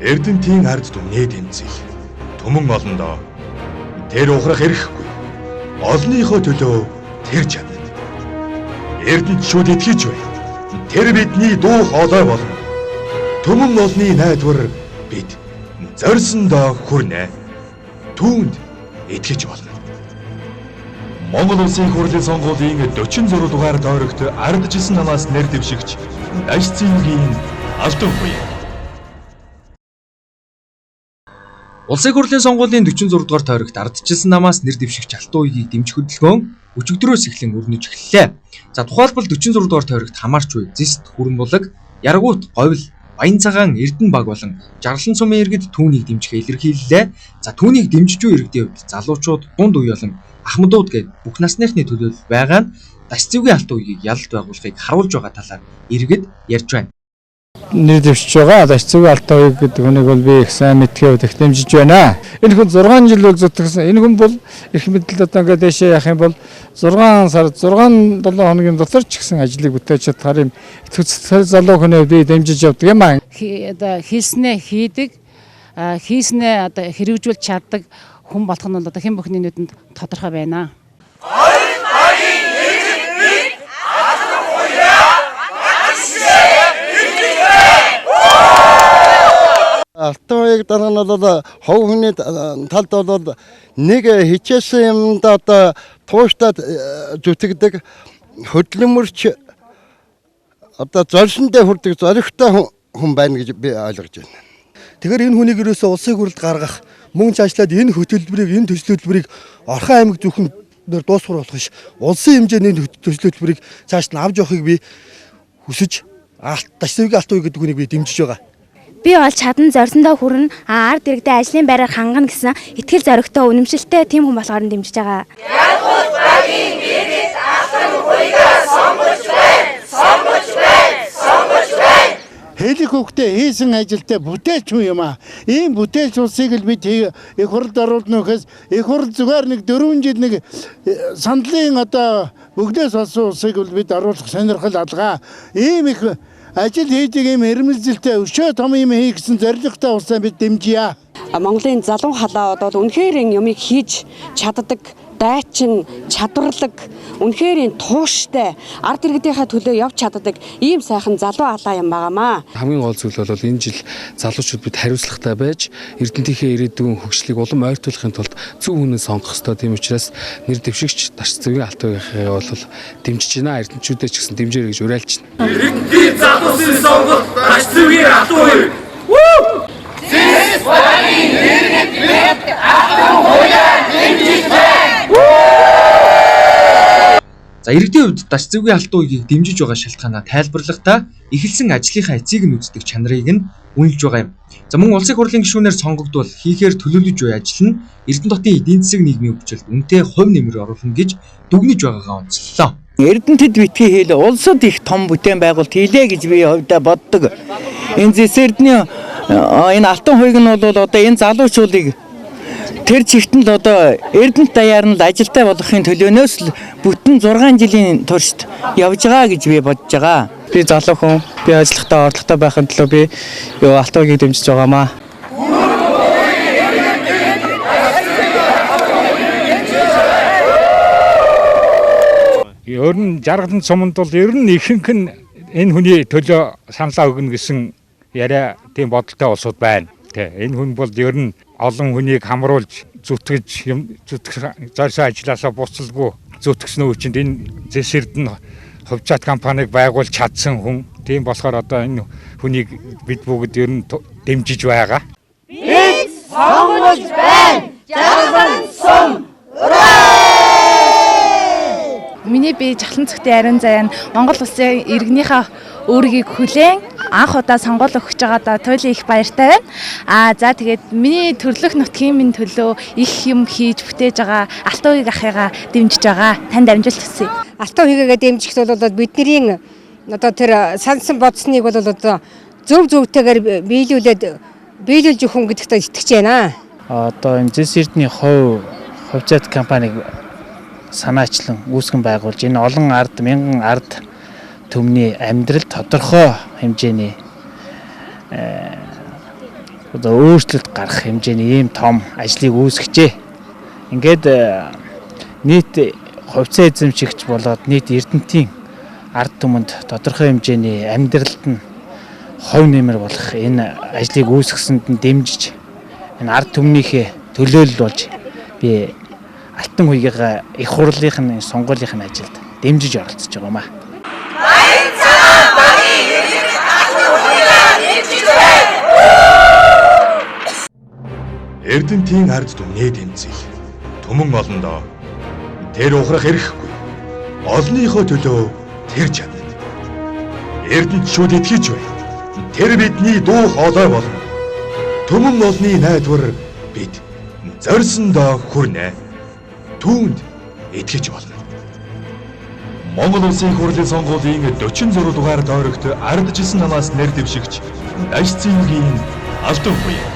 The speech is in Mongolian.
Эрдэнтийн ард түмний тэмцэл түмэн олондоо тэр ухрах эрхгүй. Олныхоо төлөө тэр чадна. Эрдэнтчүүд итгэж байна. Тэр бидний дуу хоолой болно. Түмэн олны найдвар бид зорьсондоо хүрнэ. Түүнд итгэж болно. Монгол Улсын их хурлын сонгуулийн 46 дугаар тойрогт ардчилсан намаас нэр дэвшигч Даш Цэвгийн алтан хуяа. Улсын их хурлын сонгуулийн 46 дугаар тойрогт ардчилсан намаас нэр дэвшигч алтан хуягийг дэмжих хөдөлгөөн өчигдрөөс эхлэн өрнөж эхэллээ. За тухайлбал 46 дугаар тойрогт хамаарч буй Зэст Хүрэн булаг, Яргуут, Говьл, Баян цагаан, Эрдэнэ баг болон Жарлан сумын иргэд түүнийг дэмжихээ илэрхийллээ. За түүнийг дэмжиж буй иргэдийн хувьд залуучууд, дунд үе болон ахмадууд гээд бүх насныхны төлөөлөл байгаа нь Даш Цэвгийн алтан хуягийг ялалт байгуулахыг харуулж байгаа талаар иргэд ярьж байна. Нэр дэвшиж байгаа Даш Цэвгийн алтан хуяг гэдэг хүнийг бол би их сайн мэдхээ их дэмжиж байна. Энэ хүн 6 жил бол зүтгэсэн. Энэ хүн бол эрх мэдэл одоо ингээд дэшээ явах юм бол 6 сар 6-7 хоногийн дотор ч гэсэн ажлыг бүтээж чадхаар юм итгэл залуу хүнээ би дэмжиж явдаг юм аа. Одоо хийснээ хийдэг, хийснээ одоо хэрэгжүүлж чаддаг хүн болох нь бол одоо хэн бүхний нүдэнд тодорхой байна. Алтан хуяг дараа нь бол хов хүний талд бол нэг хичээсэн юмд одоо тууштай зүтгэдэг хөдөлмөрч одоо зорьсондөө хүрдэг зоригтой хүн байна гэж би ойлгож байна. Тэгэхээр энэ хүнийг ерөөсөө улсын хурлд гаргах, мөн цаашлаад энэ хөтөлбөрийг, энэ төсөл хөтөлбөрийг Орхон аймаг зөвхөн дуусгах болох ш. Улсын хэмжээний төсөл хөтөлбөрийг цааш нь авч явахыг би хүсэж Даш Цэвгийн алтан хуяг гэдэг хүнийг би дэмжиж байгаа. Би бол чадан зорьсондоо хүрнэ, ард иргэдээ ажлын байраар хангана гэсэн итгэл зоригтой үнэмшилтэй тийм хүн болохоор дэмжиж байгаа. Яргуут багийн иргэд алтан хуягаа сонгож байна. Сонгож байна. Сонгож байна. Хэлэх хөвгтөө хийсэн ажилдаа бүтээлч юм аа. Ийм бүтээлч улсыг л бид их хурлд оруулна гэхээс их хурл зүгээр нэг 4 жил нэг сандлын одоо бүгдээс болсон улсыг л бид оруулах сонирхол алгаа. Ийм их ажил хийдэг юм эрмэлзэлтэй өшөө том юм хийх гэсэн зорилготой улсаа бид дэмжийе. Монголын залуу халаа одоо үнэхээр юмыг хийж чаддаг, дайчин, чадварлаг, үнэхээр тууштай, ард иргэдийнхээ төлөө явж чаддаг ийм сайхан залуу алаа юм байгаамаа. Хамгийн гол зүйл бол энэ жил залуучууд бид хариуцлагатай байж эрдэнтийнхээ ирээдүйн хөгжлийг улам ойртуулахын тулд зөв хүнээ сонгох ёстой. Тийм учраас нэр дэвшигч Даш Цэвгийн алтан хуягийг бол дэмжиж байна. Эрдэнтчүүдээ ч гэсэн дэмжээрэй гэж уриалж байна. Эрдэнтийн залуусын сонголт Даш Цэвгийн алтан хуяг. Зэс багийн иргэд алтан хуяг дэмжиж байна. За иргэдийн хувьд Даш Цэвгийн алтан хуягийг дэмжиж байгаа шалтгаанаа тайлбарлахдаа эхэлсэн ажлынхаа эцгийг нь үздэг чанарыг нь үнэлж байгаа юм. За мөн улсын хурлын гишүүнээр сонгогдвол хийхээр төлөвлөж буй ажил нь Эрдэнэ хотын эдийн засаг нийгмийн хөгжилд үнэтэй хувь нэмэр оруулна гэж дүгнэж байгаагаа онцлолоо. Эрдэнэтэд битгий хийлээ улсад их том бүтээн байгуулалт хийлээ гэж би хувьдаа боддог. Энэ Зэсэрдний энэ алтан хуяг нь бол одоо энэ залуучуудыг тэр чигтэн л одоо Эрдэнэт даяар нь ажилтай болгохын төлөөнөөс л бүтэн 6 жилийн туршид явж байгаа гэж би бодож байгаа. Би залуу хүн, би ажиллахтаа орлоготой байхын төлөө би алтан хуягийг дэмжиж байгаамаа. Ер нь Жаргалан суманд бол ер нь ихэнх нь энэ хүний төлөө саналаа өгнө гэсэн яриа тийм бодолтой улсууд байна. Энэ хүн бол ер нь олон хүнийг хамруулж зүтгэж зорьсон ажилласаа буцалгүй зүтгэснөө үчинд энэ Зэсэрдэн хувьцаат компанийг байгуулж чадсан хүн. Тийм болохоор одоо энэ хүнийг бид бүгд ер нь дэмжиж байгаа. Бид сонгож байна. Жаргалан сум. Миний би Жахлан цогтын ариун заяа Монгол улсын иргэнийхээ өөрийг хүлээн анх удаа сонгуул өгч байгаадаа туйлын их баяртай байна. За тэгээд миний төрлөх нутгийн минь төлөө их юм хийж бүтээж байгаа алтан хуяг ахыгаа дэмжиж байгаа. Танд амжилт хүсье. Алтан хуягаа дэмжих бол бидний одоо тэр сансан бодсныг бол одоо зөвтэйгээр биелүүлж өгөн гэдэгт итгэж байна. Одоо энэ Зэсэрдний хувьцаат компаниг санаачлан үүсгэн байгуулж энэ олон ард мянган ард түмний амьдрал тодорхой хэмжээний одоо өөрчлөлт гарах хэмжээний ийм том ажлыг үүсгэжээ. Ингээд нийт хувьцаа эзэмшигч болоод нийт эрдэмтийн ард түмэнд тодорхой хэмжээний амьдралд нь хувь нэмэр болох энэ ажлыг үүсгэсэнд нь дэмжиж энэ ард түмнийхээ төлөөлөл болж би Алтан хуйгийнхаа их хурлынхын сонгуулийн ажилд дэмжиж оролцож байгаа юм аа. Эрдэнтийн ард түмний тэмцэл түмэн олондоо тэр ухрах эрхгүй. Олныхоо төлөө тэр чадна. Эрдэнтчүүд итгэж байна. Тэр бидний дуу хоолой болно. Түмэн олны найдвар бид зорьсондоо хүрнэ. Түүнд итгэж болно. Монгол Улсын их хурлын сонгуулийн 46 дугаар дойрогт ардчилсан намаас нэр дэвшигч Дашцын үгийн Алтан хуйг